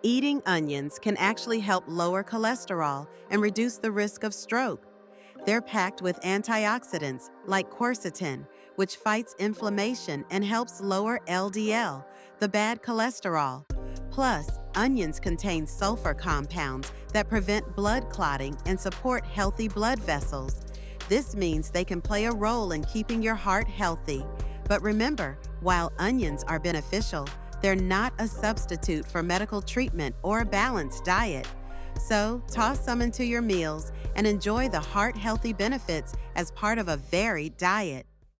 Eating onions can actually help lower cholesterol and reduce the risk of stroke. They're packed with antioxidants like quercetin, which fights inflammation and helps lower LDL, the bad cholesterol. Plus, onions contain sulfur compounds that prevent blood clotting and support healthy blood vessels. This means they can play a role in keeping your heart healthy. But remember, while onions are beneficial, they're not a substitute for medical treatment or a balanced diet. So, toss some into your meals and enjoy the heart-healthy benefits as part of a varied diet.